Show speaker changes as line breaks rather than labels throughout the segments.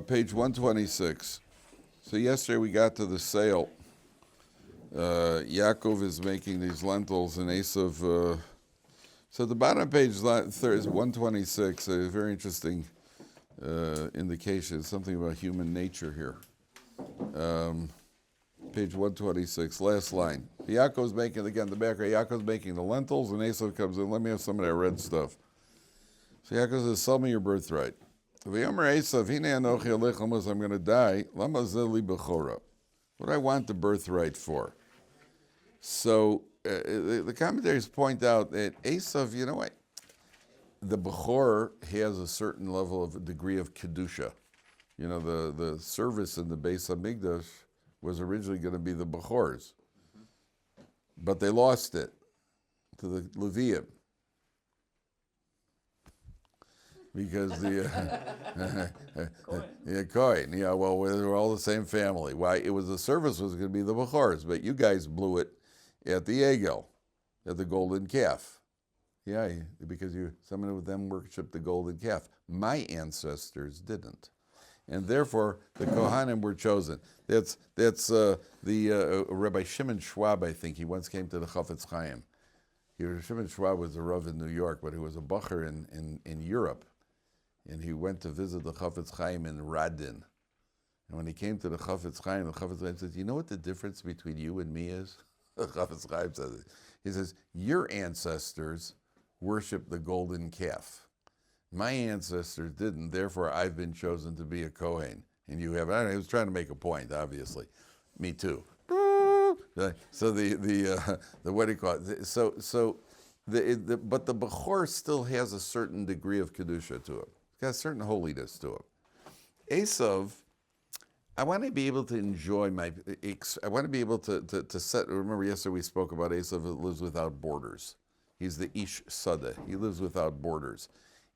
Page 126. So yesterday we got to the sale. Yaakov is making these lentils, and Esav. So the bottom of page is 126. A very interesting indication, something about human nature here. Page 126, last line. Yaakov's making, again, the background, Yaakov's making the lentils, and Esav comes in, let me have some of that red stuff. So Yaakov says, sell me your birthright. V'yomer Esav, hine anochi alechem, I'm going to die. Lama zeli bechora. What do I want the birthright for? So the commentaries point out that Esav, you know what? The Bechor has a certain level of a degree of Kedusha. You know, the service in the Beis HaMikdash was originally going to be the Bechors. But they lost it to the Leviim. Because the Kohen, yeah, well, they were all the same family. Why? It was the service was going to be the Bechors, but you guys blew it at the Egel, at the golden calf. Yeah, because some of them worshipped the golden calf. My ancestors didn't, and therefore the Kohanim were chosen. That's the Rabbi Shimon Schwab. I think he once came to the Chafetz Chaim. Shimon Schwab was a Rav in New York, but he was a bacher in Europe. And he went to visit the Chafetz Chaim in Radin. And when he came to the Chafetz Chaim said, you know what the difference between you and me is? The Chafetz Chaim says it. He says, your ancestors worshiped the golden calf. My ancestors didn't, therefore I've been chosen to be a Kohen. And you have, I don't know, he was trying to make a point, obviously. Me too. So the what do you call it? But the Bechor still has a certain degree of Kedusha to it. It's got a certain holiness to it. Esav, I want to be able to enjoy I want to be able to set, remember yesterday we spoke about Esav that lives without borders. He's the Ish Sada. He lives without borders.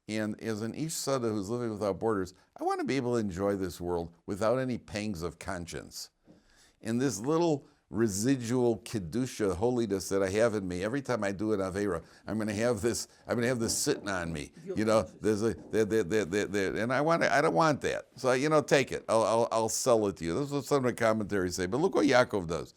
And as an Ish Sada who's living without borders, I want to be able to enjoy this world without any pangs of conscience. And this little residual kedusha, holiness that I have in me. Every time I do an avera, I'm going to have this sitting on me. You know, there's and I don't want that. So take it. I'll sell it to you. This is what some of the commentaries say. But look what Yaakov does.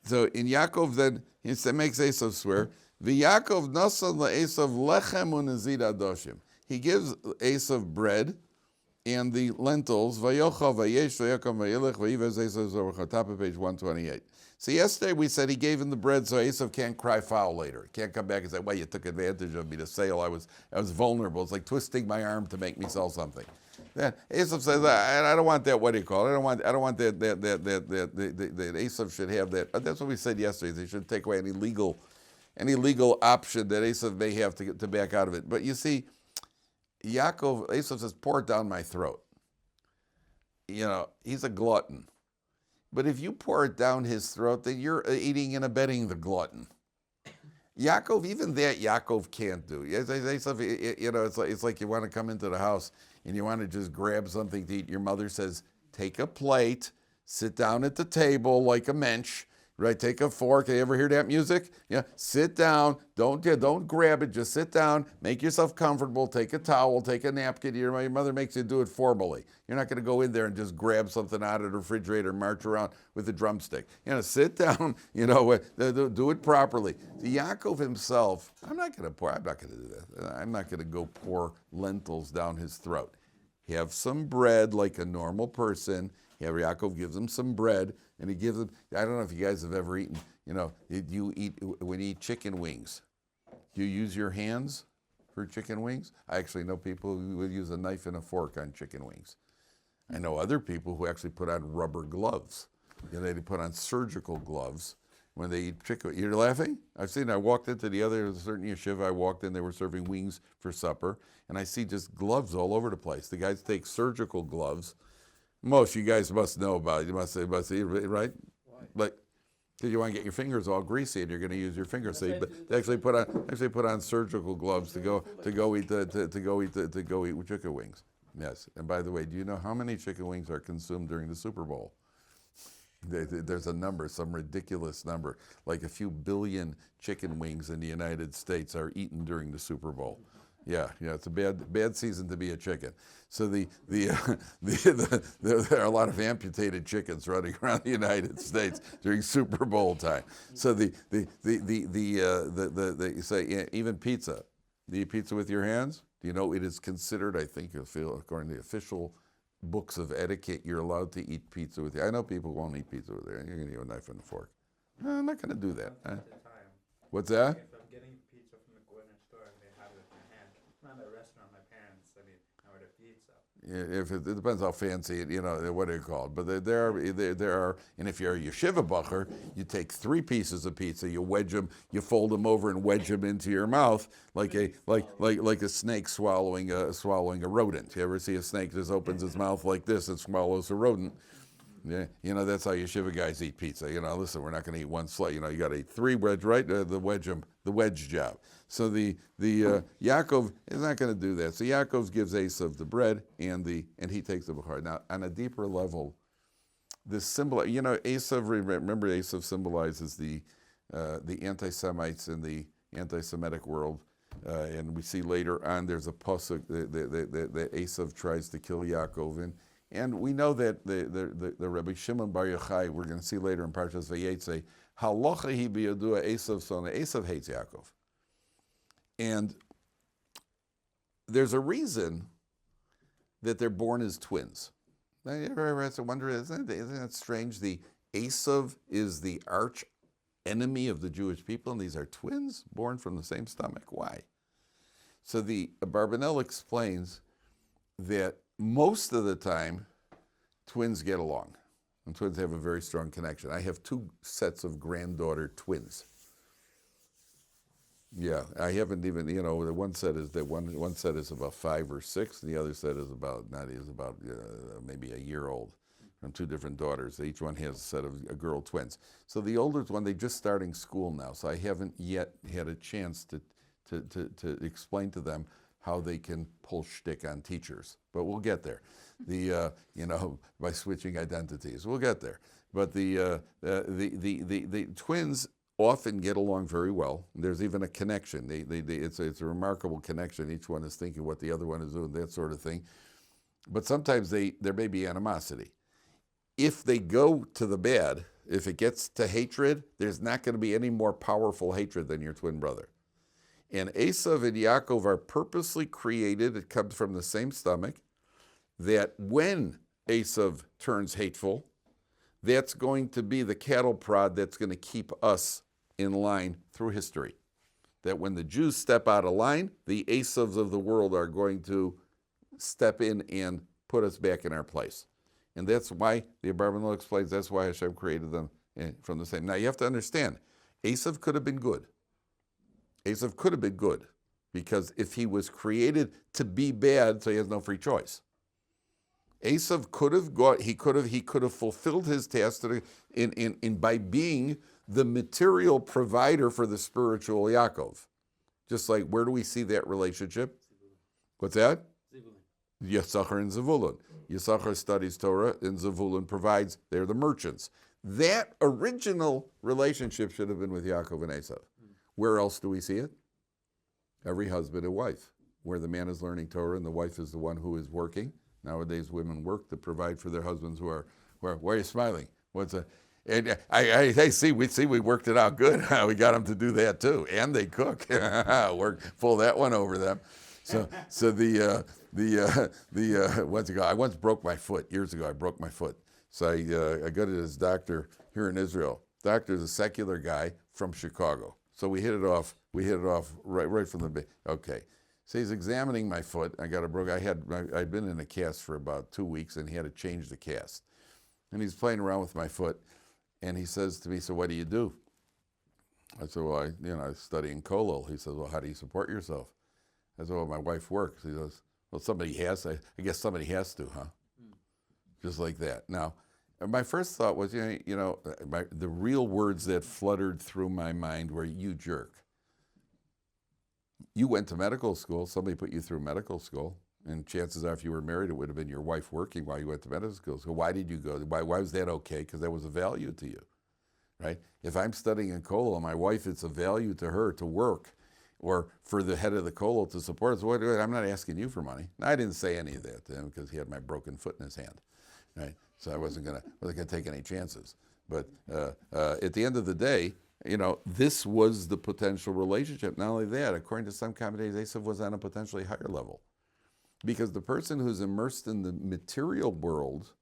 So in Yaakov then he makes Esav swear. V'Yaakov nasan le'Esav lechem u'nezid adoshim. He gives Esav bread and the lentils, Vayocha, Vayesh, Vayakam, Vayelech, Vayivez, Esav, top of page 128. So yesterday we said he gave him the bread so Esav can't cry foul later. Can't come back and say, well, you took advantage of me to sale. I was vulnerable. It's like twisting my arm to make me sell something. Then Esav says, I don't want that, what do you call it? I don't want that Esav should have that. That's what we said yesterday. They should take away any legal option that Esav may have to back out of it. But you see, Esav says, pour it down my throat. He's a glutton. But if you pour it down his throat, then you're eating and abetting the glutton. Yaakov, even that Yaakov can't do. It's like you want to come into the house and you want to just grab something to eat. Your mother says, take a plate, sit down at the table like a mensch. Right, take a fork. You ever hear that music? Yeah, sit down. Don't grab it. Just sit down. Make yourself comfortable. Take a towel. Take a napkin. Your mother makes you do it formally. You're not going to go in there and just grab something out of the refrigerator and march around with a drumstick. Sit down. Do it properly. Yaakov himself, I'm not going to do that. I'm not going to go pour lentils down his throat. Have some bread like a normal person. Yaakov gives him some bread, and he gives him, I don't know if you guys have ever eaten, when you eat chicken wings, do you use your hands for chicken wings? I actually know people who would use a knife and a fork on chicken wings. I know other people who actually put on rubber gloves. They put on surgical gloves when they eat chicken. You're laughing? I walked into a certain yeshiva, I walked in, they were serving wings for supper, and I see just gloves all over the place. The guys take surgical gloves. Most you guys must know about it. You must say, right?
Why?
Like, because you want to get your fingers all greasy and you're going to use your fingers. But they actually put on surgical gloves to go eat chicken wings. Yes. And by the way, do you know how many chicken wings are consumed during the Super Bowl? There's a number, some ridiculous number, like a few billion chicken wings in the United States are eaten during the Super Bowl. Yeah, it's a bad season to be a chicken. So there are a lot of amputated chickens running around the United States during Super Bowl time. So you say even pizza. Do you eat pizza with your hands? Do you know it is considered? I think according to the official books of etiquette, you're allowed to eat pizza with. I know people won't eat pizza with their hands. You're going to use a knife and a fork. No, I'm not going to do that. What's that?
If I'm getting pizza from the corner store and they have it in their hand, not a restaurant, my parents, I order pizza.
If it depends how fancy it, what they're called. But there are, and if you're a Yeshivat Ohr, you take 3 pieces of pizza, you wedge them, you fold them over and wedge them into your mouth like a snake swallowing a rodent. You ever see a snake just opens its mouth like this and swallows a rodent? Yeah, that's how Yeshiva guys eat pizza. Listen, we're not going to eat one slice. You got to eat 3 wedge, right? The wedge job. So the Yaakov is not going to do that. So Yaakov gives Esav the bread and he takes the bechor. Now on a deeper level, this symbol, Esav. Remember, Esav symbolizes the anti-Semites in the anti-Semitic world, and we see later on there's a pasuk that Esav tries to kill Yaakov and we know that the Rabbi Shimon Bar Yochai, we're going to see later in Parsha Vayetze, halacha hi biyadua Esav son. Esav hates Yaakov. And there's a reason that they're born as twins. Now, you ever had to wonder, isn't that strange? The Esav is the arch enemy of the Jewish people, and these are twins born from the same stomach. Why? So the Barbanel explains that most of the time, twins get along, and twins have a very strong connection. I have 2 sets of granddaughter twins. Yeah, I haven't even, the one set is about 5 or 6, and the other set is about maybe a year old, from 2 different daughters. Each one has a set of girl twins. So the older one, they're just starting school now, so I haven't yet had a chance to explain to them how they can pull shtick on teachers, but we'll get there. By switching identities, we'll get there. But the twins often get along very well. There's even a connection. It's a remarkable connection. Each one is thinking what the other one is doing, that sort of thing. But sometimes there may be animosity. If they go to the bad, if it gets to hatred, there's not going to be any more powerful hatred than your twin brother. And Esav and Yaakov are purposely created, it comes from the same stomach, that when Esav turns hateful, that's going to be the cattle prod that's going to keep us in line through history. That when the Jews step out of line, the Esavs of the world are going to step in and put us back in our place. And that's why, the Abarbanel explains, that's why Hashem created them from the same. Now you have to understand, Esav could have been good. Esav could have been good, because if he was created to be bad, so he has no free choice. Esav could have fulfilled his task by being the material provider for the spiritual Yaakov. Just like, where do we see that relationship? What's that? Yisachar and Zevulun. Yisachar studies Torah, and Zevulun provides, they're the merchants. That original relationship should have been with Yaakov and Esav. Where else do we see it? Every husband and wife, where the man is learning Torah and the wife is the one who is working. Nowadays, women work to provide for their husbands who are. Why are you smiling? What's a? And I see we worked it out good. We got them to do that too, and they cook. Pull that one over them. So what's it called? I once broke my foot years ago. I broke my foot. So I go to this doctor here in Israel. Doctor's a secular guy from Chicago. So we hit it off right from the beginning. Okay. So he's examining my foot. I'd been in a cast for about 2 weeks, and he had to change the cast. And he's playing around with my foot, and he says to me, "So what do you do?" I said, "Well, I study in Kollel." He says, "Well, how do you support yourself?" I said, "Well, my wife works." He goes, "Well, somebody has to. I guess somebody has to, huh?" Just like that. Now, my first thought was, the real words that fluttered through my mind were, "You jerk. You went to medical school. Somebody put you through medical school. And chances are, if you were married, it would have been your wife working while you went to medical school. So why did you go? Why was that okay? Because that was a value to you, right? If I'm studying in Kollel, my wife, it's a value to her to work. or for the head of the kollel to support us. I'm not asking you for money. I didn't say any of that to him because he had my broken foot in his hand, right? So I wasn't gonna take any chances. But at the end of the day, this was the potential relationship. Not only that, according to some commentators, Esav was on a potentially higher level, because the person who's immersed in the material world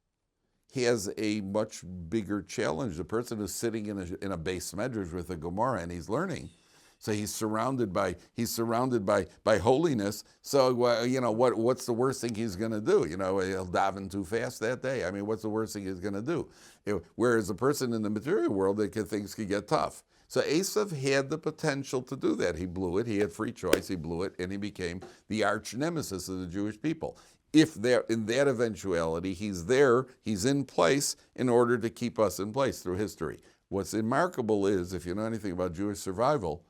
has a much bigger challenge. The person who's sitting in a base medrash with a Gemara and he's learning, so he's surrounded by holiness. So what's the worst thing he's going to do? He'll daven too fast that day. I mean, what's the worst thing he's going to do? Whereas the person in the material world, things could get tough. So Esav had the potential to do that. He blew it. He had free choice. He blew it, and he became the arch nemesis of the Jewish people. If there, in that eventuality, he's there, he's in place in order to keep us in place through history. What's remarkable is, if you know anything about Jewish survival,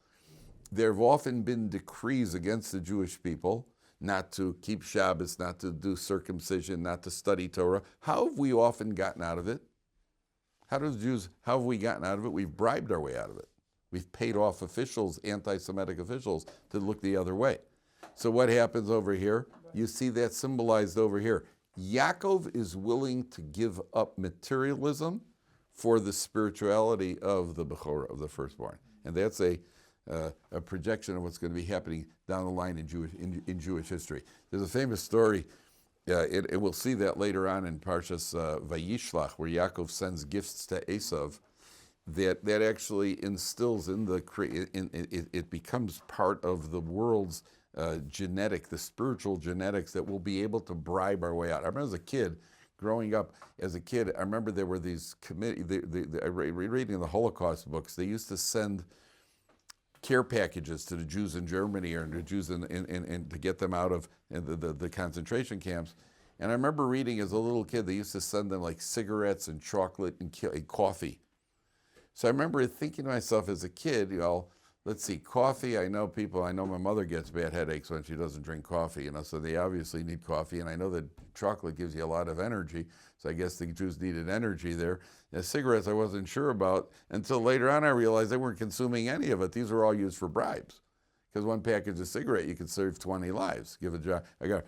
there have often been decrees against the Jewish people not to keep Shabbos, not to do circumcision, not to study Torah. How have we often gotten out of it? How have we gotten out of it? We've bribed our way out of it. We've paid off officials, anti-Semitic officials, to look the other way. So what happens over here? You see that symbolized over here. Yaakov is willing to give up materialism for the spirituality of the Bechorah, of the firstborn. And that's a projection of what's going to be happening down the line in Jewish history. There's a famous story, and we'll see that later on in Parshas Vayishlach, where Yaakov sends gifts to Esav, that actually instills it becomes part of the world's the spiritual genetics that will be able to bribe our way out. I remember as a kid, growing up as a kid, I remember there were these reading the Holocaust books, they used to send care packages to the Jews in Germany or the Jews to get them out of the concentration camps. And I remember reading as a little kid, they used to send them like cigarettes and chocolate and coffee. So I remember thinking to myself as a kid, let's see, coffee, I know my mother gets bad headaches when she doesn't drink coffee, so they obviously need coffee, and I know that chocolate gives you a lot of energy, so I guess the Jews needed energy there. Cigarettes I wasn't sure about until later on I realized they weren't consuming any of it. These were all used for bribes. Because one package of cigarette, you could save 20 lives.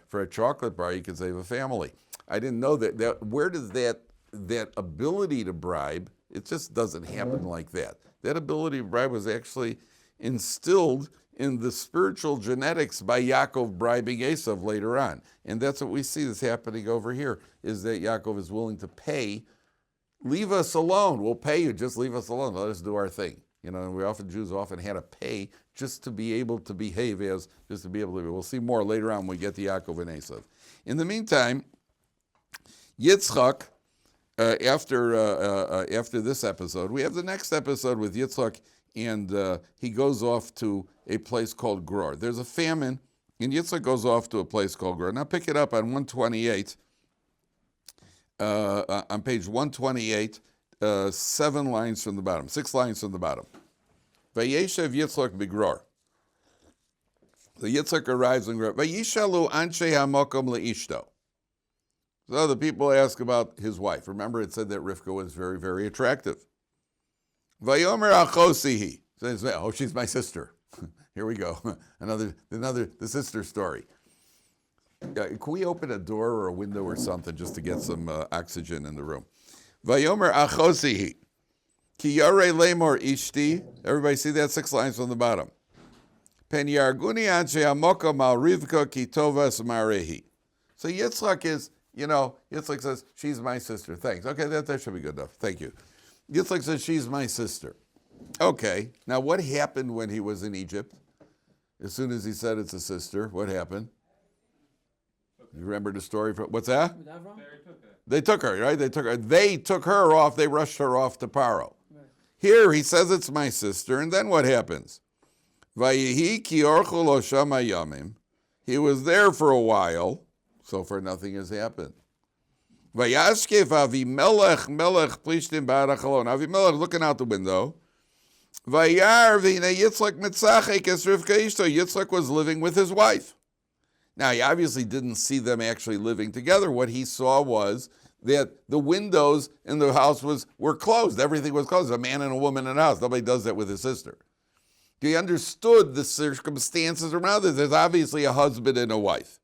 For a chocolate bar, you could save a family. I didn't know that where does that ability to bribe, it just doesn't happen like that. That ability to bribe was actually instilled in the spiritual genetics by Yaakov bribing Esav later on. And that's what we see that's happening over here, is that Yaakov is willing to pay. Leave us alone. We'll pay you. Just leave us alone. Let us do our thing. And Jews often had to pay just to be able to behave We'll see more later on when we get to Yaakov and Esav. In the meantime, Yitzchak, after this episode, we have the next episode with Yitzchak, and he goes off to a place called Gerar. There's a famine, and Yitzchak goes off to a place called Gerar. Now pick it up on 128, on page 128, 6 lines from the bottom. Vayeshev Yitzchak b'Gerar. So Yitzchak arrives in Gerar. Vayishalu anshe hamokom leishto. So the people ask about his wife. Remember, it said that Rivka was very, very attractive. Vayomer achosihi. Says, oh, she's my sister. Here we go. The sister story. Can we open a door or a window or something just to get some oxygen in the room? Vayomer achosihi. Ki yare lemor ishti. Everybody see that? 6 lines from the bottom. Pen yarguni anshe hamoka mal Rivka ki tovas marehi. So Yitzchak is, Yitzchak says, she's my sister. Thanks. Okay, that should be good enough. Thank you. Yitzchak says, she's my sister. Okay, now what happened when he was in Egypt? As soon as he said it's a sister, what happened? You remember the story? What's that? They took her, right? They took her off. They rushed her off to Paro. Right. Here he says it's my sister, and then what happens? Vayihi ki orchu lo shama yamim. He was there for a while. So far, nothing has happened. Vayashkev Avimelech melech plishtim barachalon. Avimelech looking out the window. Vayar v'hine Yitzchak mitzachek es Rivka ishto. Yitzchak was living with his wife. Now, he obviously didn't see them actually living together. What he saw was that the windows in the house were closed. Everything was closed. A man and a woman in a house. Nobody does that with his sister. He understood the circumstances around it. There's obviously a husband and a wife.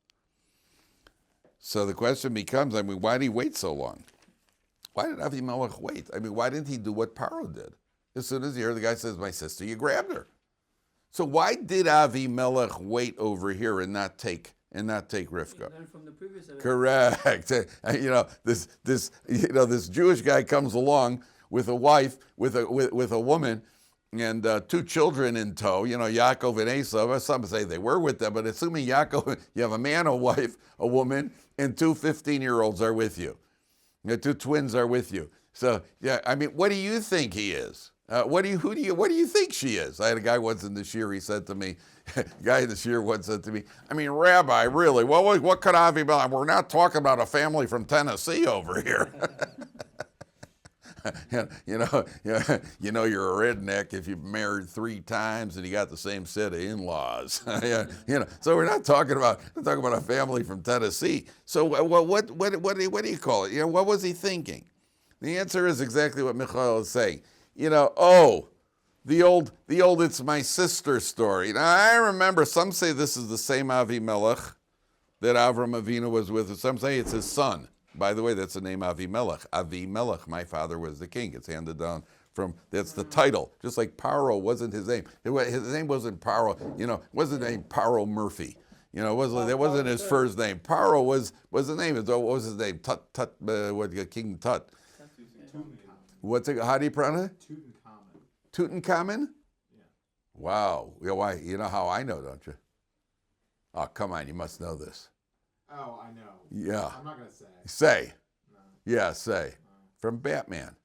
So the question becomes, why did he wait so long? Why did Avimelech wait? Why didn't he do what Paro did? As soon as he heard the guy says, my sister, you grabbed her. So why did Avimelech wait over here and not take Rivka?
From the previous
Correct. This Jewish guy comes along with a wife, with a woman, and 2 children in tow. Yaakov and Esau. Some say they were with them, but assuming Yaakov, you have a man, a wife, a woman, and 2 15-year-olds are with you. 2 twins are with you. So what do you think he is? What do you think she is? I had a guy once in the shir. He said to me, Rabbi, really, what could I be about? We're not talking about a family from Tennessee over here. You're a redneck if you've married 3 times and you got the same set of in-laws. So we're not talking about a family from Tennessee. So what do you call it? What was he thinking? The answer is exactly what Michael is saying. The old it's my sister story. Now I remember some say this is the same Avimelech that Avram Avinu was with. Some say it's his son. By the way, that's the name Avimelech. Avimelech, my father was the king. It's handed down that's the title. Just like Paro wasn't his name. His name wasn't Paro. Wasn't named Paro Murphy. That wasn't his first name. Paro was the name. What was his name? King Tut. How do you pronounce it? Tutankhamun?
Yeah.
Wow. Why? You know how I know, don't you? Oh, come on. You must know this.
Oh, I know.
Yeah.
I'm not going to say.
Say.
No.
Yeah, say.
No.
From Batman.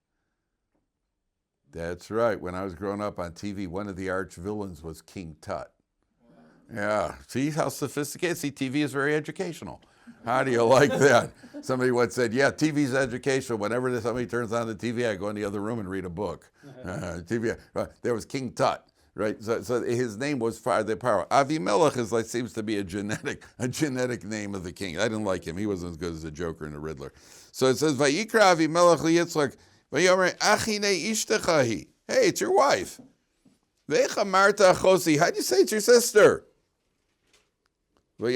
That's right. When I was growing up on TV, one of the arch villains was King Tut. Wow. Yeah. See how sophisticated? See, TV is very educational. How do you like that? Somebody once said, yeah, TV's educational. Whenever somebody turns on the TV, I go in the other room and read a book. There was King Tut, right? So his name was the power. Avimelech seems to be a genetic name of the king. I didn't like him. He wasn't as good as the Joker and the Riddler. So it says, Vayikra Avimelech liYitzchak, Vayomer Achine Ishtechahi. Hey, it's your wife. Vecha Marta Achosi. How'd you say it's your sister? I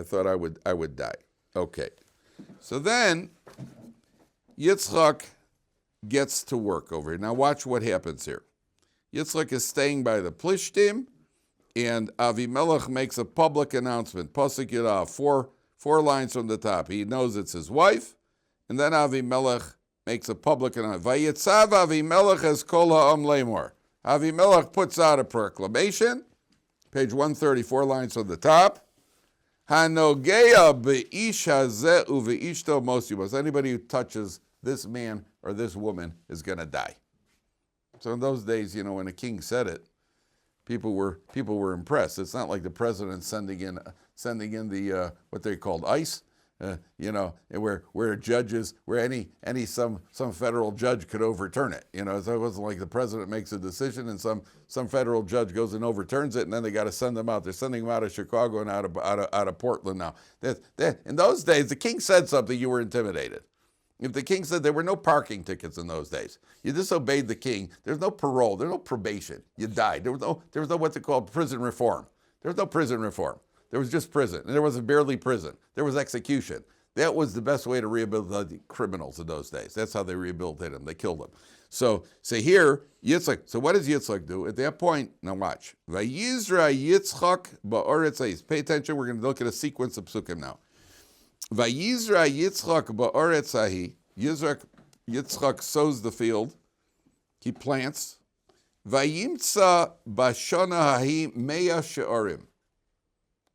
thought I would die. Okay. So then Yitzchak gets to work over here. Now watch what happens here. Yitzchak is staying by the Plishtim, and Avimelech makes a public announcement. Pasuk Yudal, four lines from the top. He knows it's his wife, and then Avimelech makes a public announcement. Vayitzav Avimelech es kol ha'am lemor. Avimelech puts out a proclamation. Page 134, lines on the top. Hanogeya be'ish hazeh uve'ishto mosibos. Anybody who touches this man or this woman is going to die. So in those days, when a king said it, people were impressed. It's not like the president sending in the what they called ICE. Where judges, some federal judge could overturn it. So it wasn't like the president makes a decision and some federal judge goes and overturns it, and then they got to send them out. They're sending them out of Chicago and out of Portland now. In those days, the king said something, you were intimidated. If the king said, there were no parking tickets in those days. You disobeyed the king. There's no parole. There's no probation. You died. There was no what they call prison reform. There was no prison reform. There was just prison, and there was barely prison. There was execution. That was the best way to rehabilitate criminals in those days. That's how they rehabilitated them. They killed them. So here, Yitzchak. So what does Yitzchak do? At that point, now watch. Vayizra Yitzchak ba'oretz ha'is. Pay attention. We're going to look at a sequence of psukim now. Vayizra Yitzchak ba'oretz hahi. Yitzchak sows the field. He plants. Vayimtza bashana hahi meya she'arim.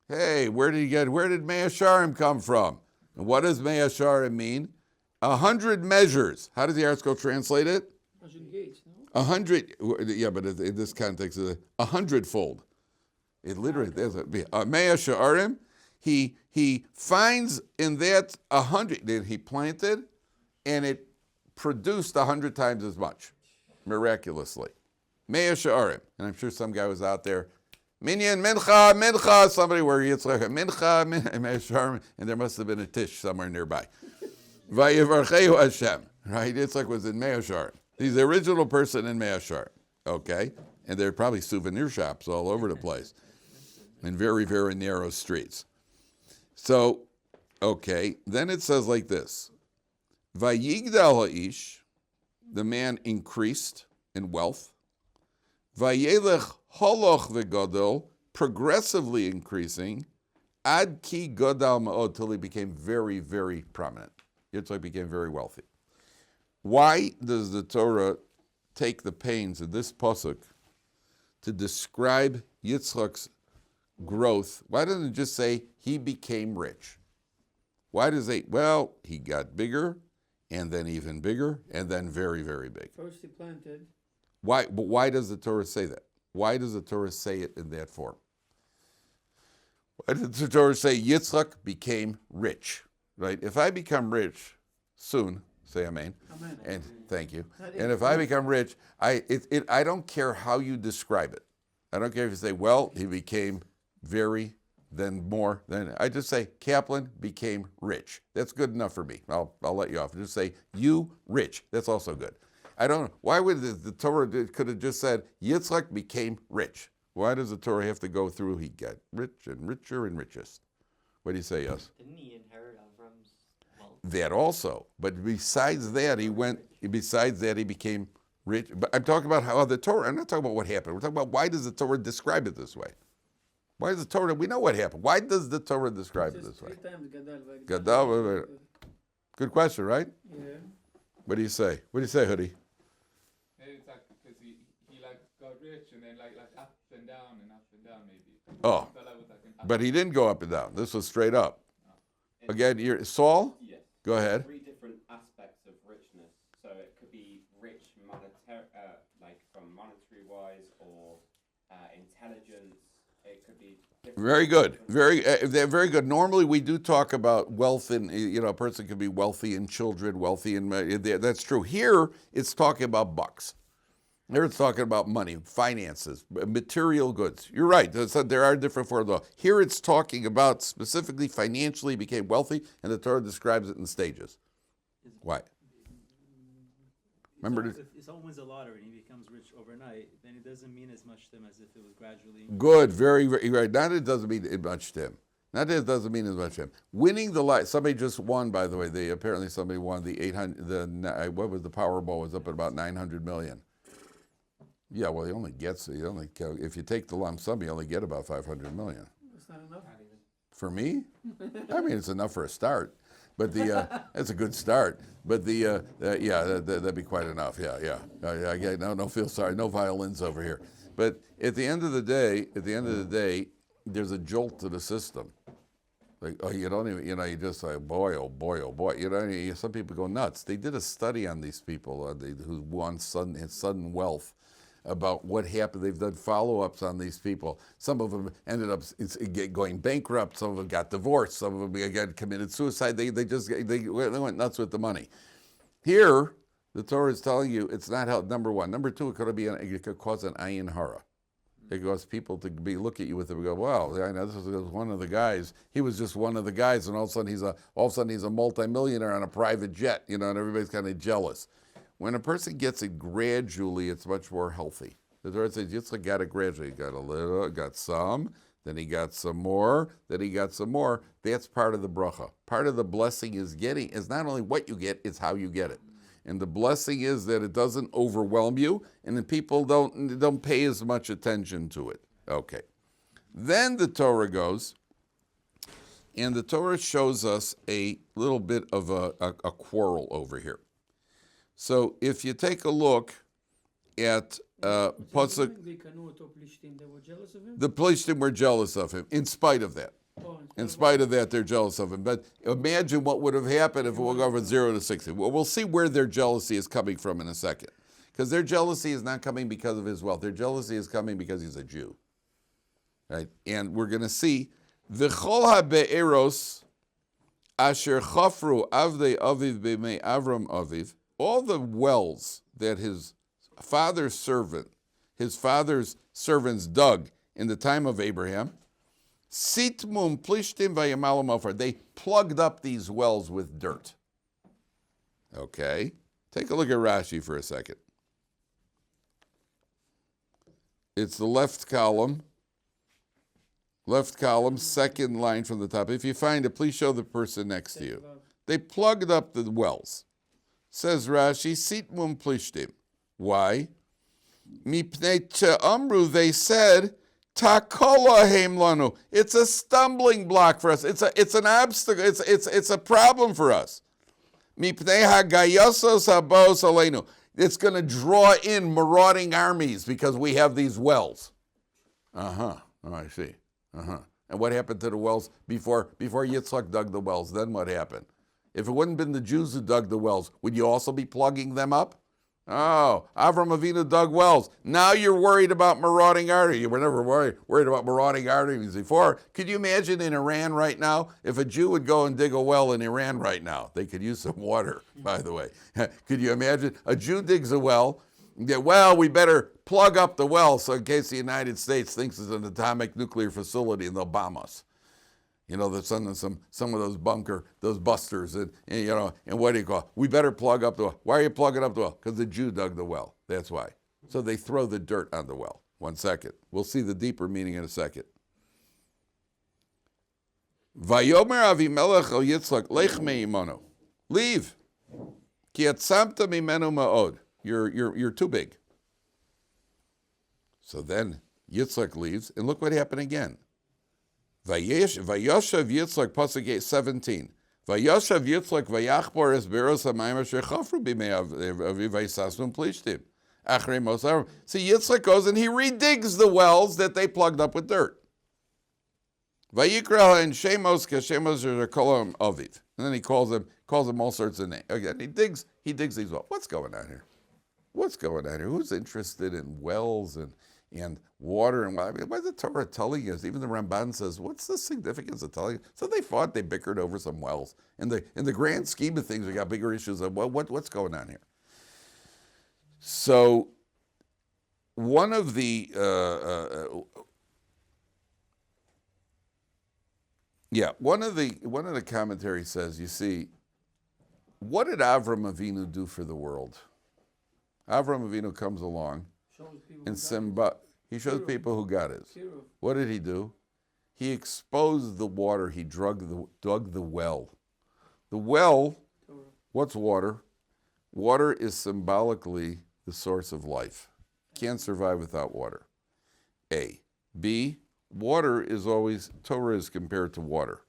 Hey, where did Mea Sharim come from? And what does Mea Sharim mean? 100 measures. How does the article translate it?
100 gates, no?
100. Yeah, but in this context, 100-fold. It literally, there's Mea Sharim. He finds in that 100 that he planted, and it produced 100 times as much, miraculously. Mea Sharim. And I'm sure some guy was out there. Minyan, mincha, somebody where Yitzchak, mincha, and there must have been a tish somewhere nearby. Vayivarchehu Hashem, right? Yitzchak was in Mea Sharim. He's the original person in Mashar. Okay? And there are probably souvenir shops all over the place in very, very narrow streets. So, okay, then it says like this. Vayigdal ha'ish, the man increased in wealth. Vayelech holoch v'gadol, progressively increasing. Ad ki gadal ma'od, till he became very, very prominent. Yitzchak became very wealthy. Why does the Torah take the pains of this pasuk to describe Yitzchak's growth? Why doesn't it just say he became rich? Why does it? Well, he got bigger, and then even bigger, and then very, very big.
First he planted.
Why? But why does the Torah say that? Why does the Torah say it in that form? Why does the Torah say Yitzchak became rich? Right? If I become rich soon, say amen.
Amen.
And thank you. And if I become rich, I don't care how you describe it. I don't care if you say, well, he became very, then more, then I just say Kaplan became rich. That's good enough for me. I'll let you off. Just say you rich. That's also good. I don't know. Why would the Torah could have just said Yitzchak became rich? Why does the Torah have to go through he got rich and richer and richest? What do you say, yes?
Didn't he inherit Avram's wealth?
That also. But besides that, he became rich. But I'm talking about how the Torah, I'm not talking about what happened. We're talking about why does the Torah describe it this way? Why does the Torah, we know what happened. Why does the Torah describe it this way?
3 times gadal.
Gadal. Good question, right?
Yeah.
What do you say? What do you say, Hoodie?
Maybe it's like because he like got rich and then like up and down maybe.
Oh,
So that was like an up.
but he didn't go up and down. This was straight up. Again, Saul,
Yes.
go ahead.
3 different aspects of richness. So it could be rich like from monetary wise or intelligence. It could be different.
Very good. Very good. Normally, we do talk about wealth in, a person could be wealthy in children, wealthy in, that's true. Here, it's talking about bucks. Here, it's talking about money, finances, material goods. You're right. There are different forms of law. Here, it's talking about specifically financially became wealthy, and the Torah describes it in stages. Why? Remember,
if someone wins a lottery and he becomes rich overnight, then it doesn't mean as much to him as if it was gradually.
good, very, very right. Not that it doesn't mean much to him. Not that it doesn't mean as much to him. Winning the lottery. Somebody just won, by the way. Apparently somebody won the 800. What was the Powerball? Was up at about 900 million. Yeah, well, if you take the lump sum, you only get about 500 million.
That's not enough.
For me, I mean, it's enough for a start. But that's a good start. But that'd be quite enough. Yeah. No, feel sorry. No violins over here. But at the end of the day, there's a jolt to the system. Like, you don't even, you just like, boy, oh boy. Some people go nuts. They did a study on these people who won sudden wealth, about what happened. They've done follow-ups on these people. Some of them ended up going bankrupt. Some of them got divorced. Some of them again committed suicide. They went nuts with the money. Here, the Torah is telling you it's not help. Number one. Number two, it could cause an ayin hara. It causes people to look at you with them and go, "Wow, I know this was one of the guys. He was just one of the guys, and all of a sudden he's a multimillionaire on a private jet, and everybody's kind of jealous." When a person gets it gradually, it's much more healthy. The Torah says Yitzchak got it gradually. He got a little, got some, then he got some more, then he got some more. That's part of the bracha. Part of the blessing is not only what you get, it's how you get it. And the blessing is that it doesn't overwhelm you, and then people don't pay as much attention to it. Okay. Then the Torah goes, and the Torah shows us a little bit of a quarrel over here. So if you take a look at pasuk,
They were jealous of him.
the Plishtim were jealous of him. In spite of that, they're jealous of him. But imagine what would have happened if it would go from 0 to 60. Well, we'll see where their jealousy is coming from in a second, because their jealousy is not coming because of his wealth. Their jealousy is coming because he's a Jew, right? And we're going to see v'chol ha'be'eros asher chafru avdei aviv b'mei Avram aviv. All the wells that his father's servants dug in the time of Abraham, sitmum plishtim vayamalum ofar. They plugged up these wells with dirt. Okay, Take a look at Rashi for a second. It's the left column, second line from the top. If you find it, please show the person next to you. They plugged up the wells. Says Rashi, Sitmum Plishtim. Why? Mipnei Amru, they said, Takola Heimlanu. It's a stumbling block for us. It's an obstacle. It's a problem for us. Mipnei Hagayosos Habos Aleinu. It's going to draw in marauding armies because we have these wells. Oh, I see. And what happened to the wells before Yitzchak dug the wells? Then what happened? If it wouldn't have been the Jews who dug the wells, would you also be plugging them up? Oh, Avram Avinu dug wells. Now you're worried about marauding arteries. You were never worried about marauding arteries before. Could you imagine in Iran right now, if a Jew would go and dig a well in Iran right now? They could use some water, by the way. Could you imagine? A Jew digs a well. Well, we better plug up the well so in case the United States thinks it's an atomic nuclear facility and they'll bomb us. You know, they're sending some of those busters, and what do you call it? We better plug up the well. Why are you plugging up the well? Because the Jew dug the well. That's why. So they throw the dirt on the well. 1 second. We'll see the deeper meaning in a second. Vayomer Avimelech el Yitzchak, lech me'imonu. Leave. Ki atzamta mimenu ma'od. You're too big. So then Yitzchak leaves, and look what happened again. Vayoshav Yitzchak, pasuk 17. Vayoshav Yitzchak vayachbor es beros hamayim asher chafru b'mei aviv vayisasvim plishtim. Achrei mosar. See, Yitzchak goes and he redigs the wells that they plugged up with dirt. Vayikra and Shemos k'Shemos kolam aviv. And then he calls them all sorts of names. Again, he digs these wells. What's going on here? Who's interested in wells and water and water? Why is the Torah telling us? Even the Ramban says, what's the significance of telling us? So they fought, they bickered over some wells. In the grand scheme of things, we got bigger issues of what's going on here. So one of the commentaries says, you see, what did Avram Avinu do for the world? Avram Avinu comes along and he shows people who God is. What did he do? He exposed the water. He dug the well. The well, what's water? Water is symbolically the source of life. Can't survive without water. A. B. Water is always, Torah is compared to water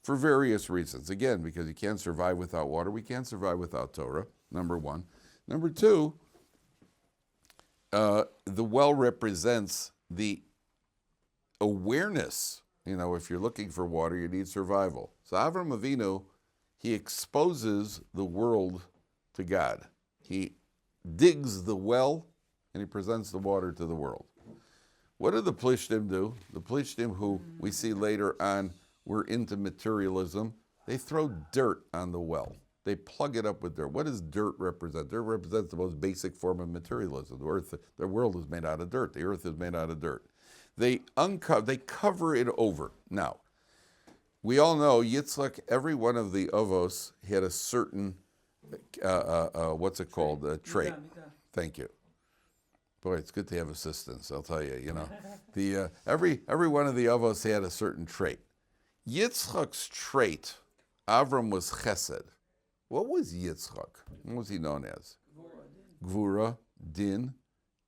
for various reasons. Again, because you can't survive without water. We can't survive without Torah, number one. Number two, the well represents the awareness. If you're looking for water, you need survival. So Avram Avinu, he exposes the world to God. He digs the well and he presents the water to the world. What do the Plishtim do? The Plishtim, who we see later on were into materialism, they throw dirt on the well. They plug it up with dirt. What does dirt represent? Dirt represents the most basic form of materialism. The world is made out of dirt. The earth is made out of dirt. They cover it over. Now, we all know Yitzchak, every one of the avos had a certain, what's it called? A trait. Thank you. Boy, it's good to have assistants, I'll tell you, every one of the avos had a certain trait. Yitzchak's trait, Avram was chesed. What was Yitzchak? What was he known as? Gvura, din,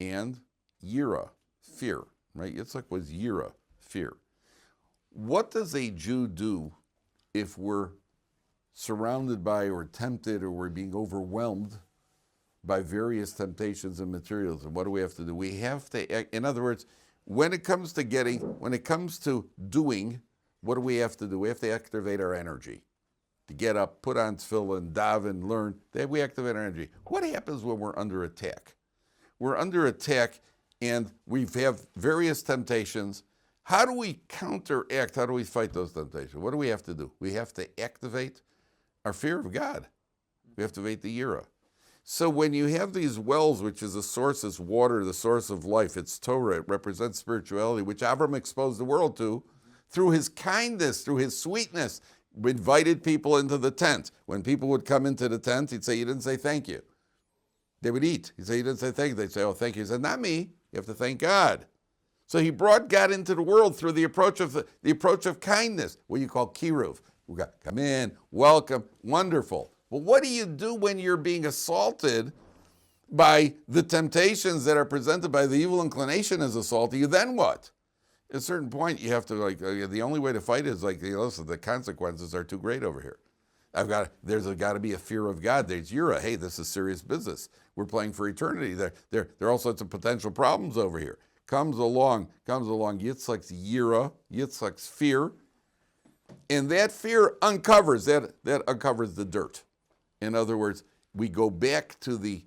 and yira, fear. Right? Yitzchak was yira, fear. What does a Jew do if we're surrounded by or tempted or we're being overwhelmed by various temptations and materialism? What do we have to do? We have to, in other words, when it comes to doing, what do we have to do? We have to activate our energy. To get up, put on tefillin, daven, learn, that we activate our energy. What happens when we're under attack? We're under attack and we have various temptations. How do we counteract? How do we fight those temptations? What do we have to do? We have to activate our fear of God. We have to activate the yira. So when you have these wells, which is the source, is water, the source of life, it's Torah, it represents spirituality, which Avram exposed the world to through his kindness, through his sweetness. Invited people into the tent. When people would come into the tent, he'd say, you didn't say thank you. They would eat. He said, "You didn't say thank you." They'd say, "Oh, thank you." He said, "Not me. You have to thank God." So he brought God into the world through the approach of kindness, what you call kiruv. We got come in, welcome, wonderful. But what do you do when you're being assaulted by the temptations that are presented by the evil inclination as assault? You then what? At a certain point, you have to the only way to fight is listen, the consequences are too great over here. There's got to be a fear of God. There's Yira. Hey, this is serious business. We're playing for eternity. There are all sorts of potential problems over here. Comes along Yitzchak's Yira, Yitzchak's fear, and that fear uncovers that uncovers the dirt. In other words, we go back to the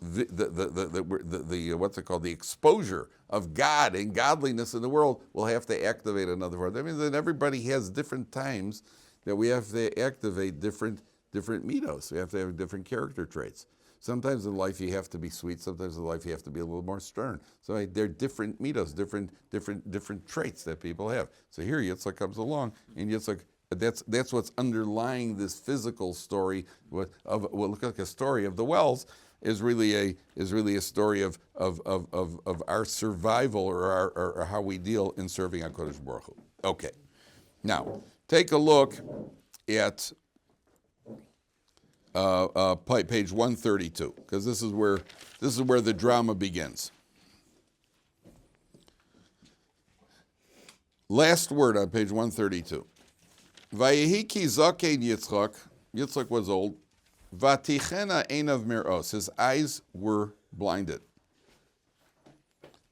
what's it called? The exposure of God and godliness in the world. We'll have to activate another part. That means that everybody has different times that we have to activate different mitos. We have to have different character traits. Sometimes in life you have to be sweet. Sometimes in life you have to be a little more stern. So there are different mitos, different traits that people have. So here Yitzchak comes along, and Yitzchak, that's what's underlying this physical story of what looks like a story of the wells is really a story of our survival or how we deal in serving HaKadosh Baruch Hu. Okay, now take a look at page 132, because this is where the drama begins. Last word on page 132. Vayehi ki zaken Yitzchak. Yitzchak was old. Vatichena einav miros. His eyes were blinded.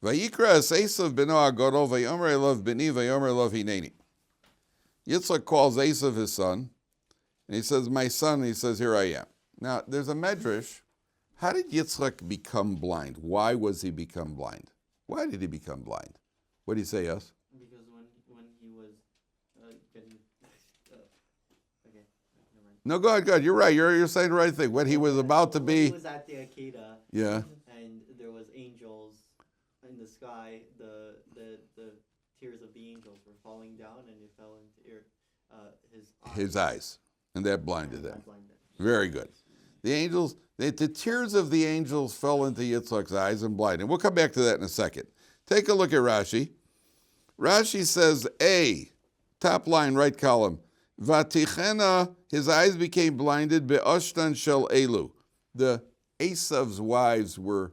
Vayikra es Esav beno agadol vayomer elav bini vayomer elav hineni. Yitzchak calls Esav his son, and he says, "My son," he says, "Here I am." Now, there's a medrash. How did Yitzchak become blind? Why was he become blind? Why did he become blind? What do you say, yes?
Because when he was getting okay, never mind.
No, go ahead. You're right. You're saying the right thing. When he was about to
When
be,
he was at the Akedah,
yeah.
and there was angels in the sky. The tears of the angels were falling down, and it fell into
His eyes, and that blinded him.
That blinded him.
Very good. The angels, the tears of the angels fell into Yitzchak's eyes and blinded him. We'll come back to that in a second. Take a look at Rashi. Rashi says, A, top line, right column, Vatichena, his eyes became blinded, be'oshtan shel elu. The Esav's wives were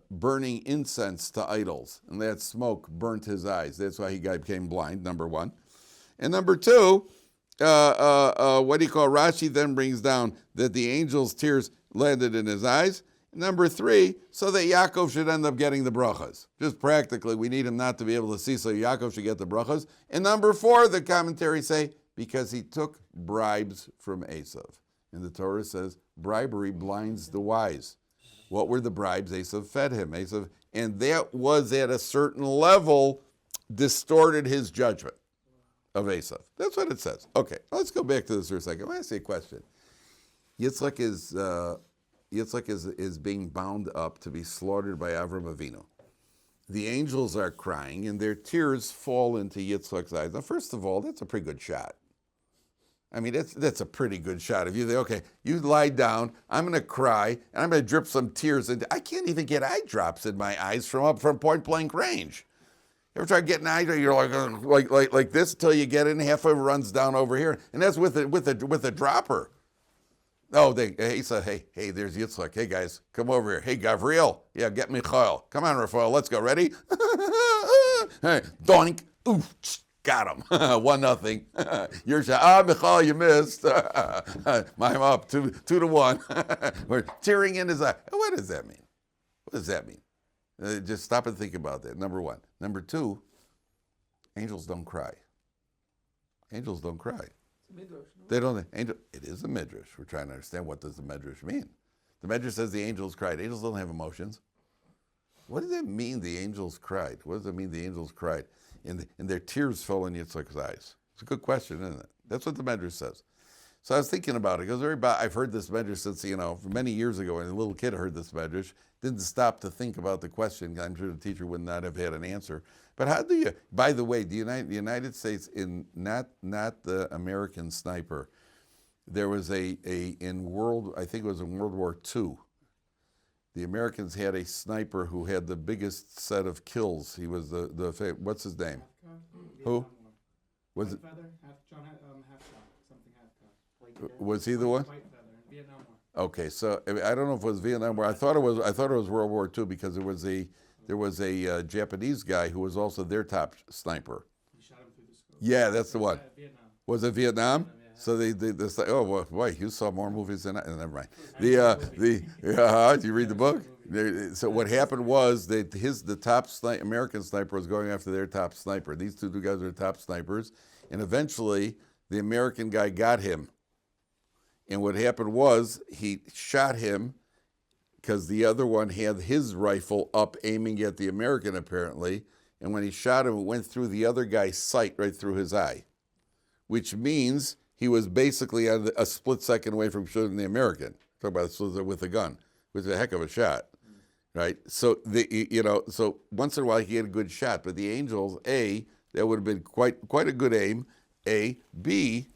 burning incense to idols, and that smoke burnt his eyes. That's why he became blind, number one. And number two, what do you call Rashi then brings down that the angel's tears landed in his eyes. Number three, so that Yaakov should end up getting the brachas. Just practically, we need him not to be able to see, so Yaakov should get the brachas. And number four, the commentaries say, because he took bribes from Esav. And the Torah says, bribery blinds the wise. What were the bribes? Esav fed him. And that was at a certain level, distorted his judgment of Esav. That's what it says. Okay, let's go back to this for a second. I want to ask you a question. Yitzchak is being bound up to be slaughtered by Avram Avinu. The angels are crying, and their tears fall into Yitzchak's eyes. Now, first of all, that's a pretty good shot. I mean, that's a pretty good shot. If you think, okay, you lie down, I'm going to cry, and I'm going to drip some tears into. I can't even get eye drops in my eyes from point blank range. You ever try getting eye drops? You're like this until you get in, half of it runs down over here, and that's with a dropper. Oh, he said, hey, there's Yitzchak. Hey, guys, come over here. Hey, Gavriel. Yeah, get Michael. Come on, Raphael. Let's go. Ready? Hey, doink. Oof. Got him. 1-0. You're Michael, you missed. I'm up 2-1. We're tearing in his eye. What does that mean? What does that mean? Just stop and think about that. Number one. Number two, angels don't cry. Angels don't cry.
Midrash, no?
They don't. It is a midrash. We're trying to understand what does the midrash mean. The midrash says the angels cried. Angels don't have emotions. What does it mean the angels cried? What does it mean the angels cried? And their tears fell in Yitzchak's eyes. It's a good question, isn't it? That's what the midrash says. So I was thinking about it. I've heard this midrash since, many years ago, when a little kid heard this midrash. Didn't stop to think about the question. I'm sure the teacher would not have had an answer. But how do you, by the way, the United States, not the American sniper, there was in World War II, the Americans had a sniper who had the biggest set of kills. He was what's his name? Who? Was it?
Feather, Halfshot, something Halfshot.
Like,
Was he the one?
White Feather in Vietnam War.
Okay, so I don't know if it was Vietnam War. I thought it was World War II because there was a Japanese guy who was also their top sniper.
He shot him through the skull.
Yeah, that's the one.
Vietnam.
Was it Vietnam?
Yeah.
So oh well, boy, you saw more movies than I. Never mind. You read the book? So what happened was that the top American sniper was going after their top sniper. These two guys were top snipers, and eventually the American guy got him. And what happened was he shot him because the other one had his rifle up aiming at the American apparently, and when he shot him, it went through the other guy's sight right through his eye, which means he was basically a split second away from shooting the American. Talk about with a gun, which is a heck of a shot, right? So so once in a while he had a good shot, but the Angels, A, that would have been quite a good aim. A, B,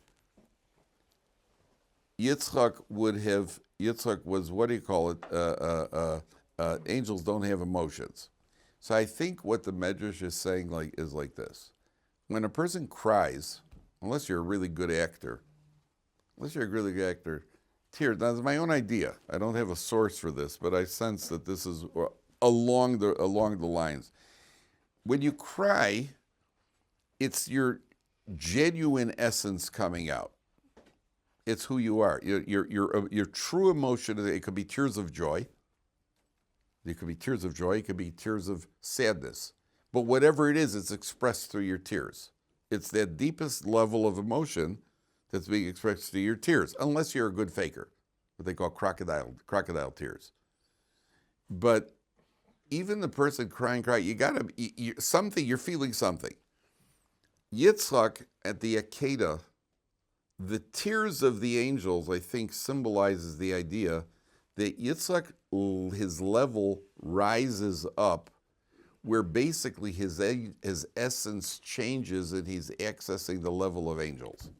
Yitzchak was, what do you call it? Angels don't have emotions. So I think what the Medrash is saying is like this: when a person cries, unless you're a really good actor, tears. Now, it's my own idea. I don't have a source for this, but I sense that this is along the lines. When you cry, it's your genuine essence coming out. It's who you are. Your true emotion. It could be tears of joy. It could be tears of joy. It could be tears of sadness. But whatever it is, it's expressed through your tears. It's that deepest level of emotion that's being expressed through your tears, unless you're a good faker, what they call crocodile tears. But even the person crying, you're feeling something. Yitzchak at the Akedah, the tears of the angels, I think, symbolizes the idea that Yitzchak, his level rises up, where basically his essence changes and he's accessing the level of angels.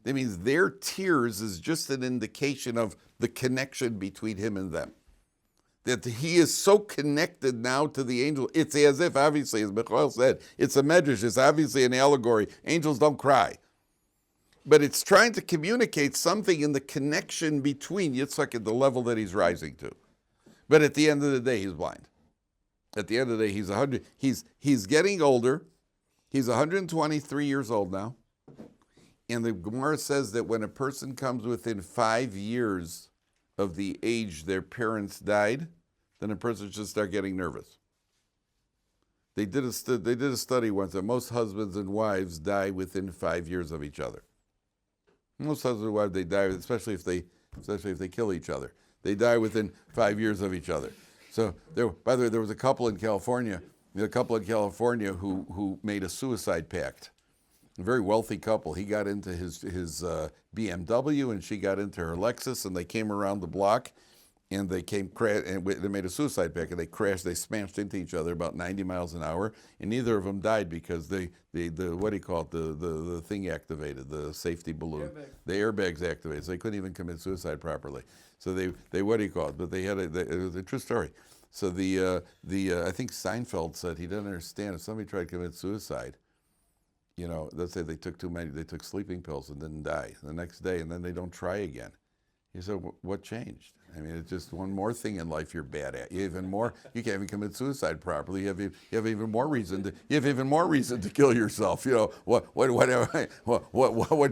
That means their tears is just an indication of the connection between him and them. That he is so connected now to the angel. It's as if, obviously, as Michael said, it's a medrash, it's obviously an allegory. Angels don't cry. But it's trying to communicate something in the connection between Yitzchak and the level that he's rising to. But at the end of the day, he's blind. At the end of the day, he's 100. He's getting older. He's 123 years old now. And the Gemara says that when a person comes within 5 years of the age their parents died, then a person should start getting nervous. They did a study once that most husbands and wives die within 5 years of each other. Most husbands and wives, they die, especially if they kill each other. They die within 5 years of each other. So, by the way, there was a couple in California. Who made a suicide pact. A very wealthy couple. He got into his BMW, and she got into her Lexus, and they came around the block, and they made a suicide pact, and they crashed. They smashed into each other about 90 miles an hour, and neither of them died because the thing activated, the safety balloon, the airbags activated, so they couldn't even commit suicide properly. So they but they had it was a true story. So I think Seinfeld said he doesn't understand if somebody tried to commit suicide. Let's say they took sleeping pills and didn't die the next day, and then they don't try again. He said, what changed? I mean, it's just one more thing in life you're bad at. You can't even commit suicide properly. You have even more reason to kill yourself. What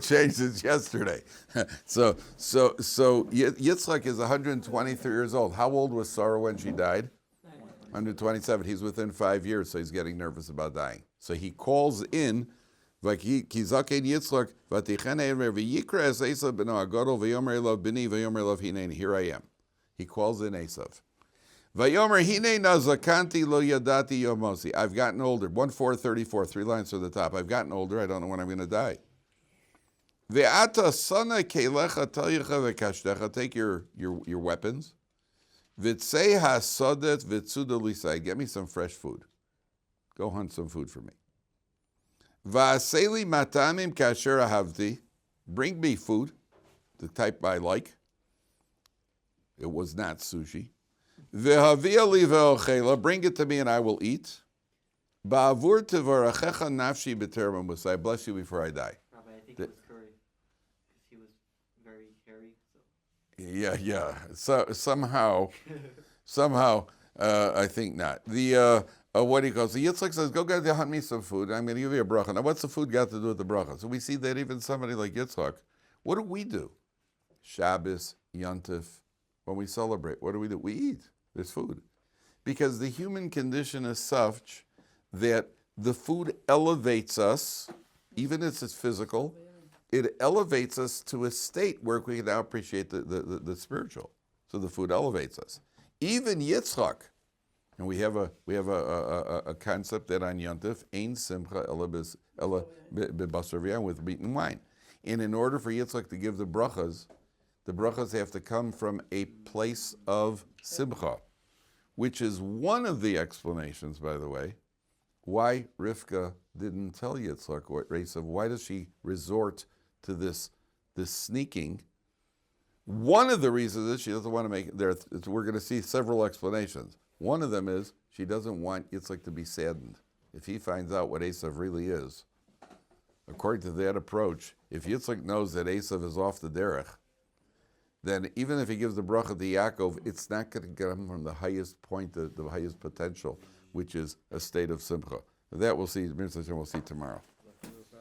changed since yesterday? So Yitzchak is 123 years old. How old was Sarah when she died? 127. He's within 5 years, so he's getting nervous about dying. So he calls in. Here I am. He calls in Esav. I've gotten older. 1:34, 3 lines to the top. I've gotten older. I don't know when I'm going to die. Take your weapons. Get me some fresh food. Go hunt some food for me. Bring me food, the type I like. It was not sushi. V'havia li ve'ochela, bring it to me and I will eat. Ba'avur tevarachecha nafshi b'terem musai, I bless you before I die.
Rabbi, I think
The-
it was curry. Because he was very hairy. So.
Yeah. So somehow, I think not. The what he calls the Yitzchak says, "Go get hunt me some food. I'm going to give you a bracha." Now, what's the food got to do with the bracha? So we see that even somebody like Yitzchak, what do? Shabbos, Yontif, when we celebrate, what do? We eat. There's food, because the human condition is such that the food elevates us, even if it's physical. It elevates us to a state where we can now appreciate the spiritual. So the food elevates us. Even Yitzchak, and we have a concept that on Yontif, ein simcha ela b'basar v'yayin, with meat and wine. And in order for Yitzchak to give the brachas have to come from a place of simcha, which is one of the explanations, by the way, why Rivka didn't tell Yitzchak what race of. Why does she resort to this sneaking? One of the reasons is she doesn't want to make it there. We're going to see several explanations. One of them is she doesn't want Yitzchak to be saddened. If he finds out what Esav really is, according to that approach, if Yitzchak knows that Esav is off the derech, then even if he gives the bracha to Yaakov, it's not going to get him from the highest point, the highest potential, which is a state of simcha. That we'll see tomorrow.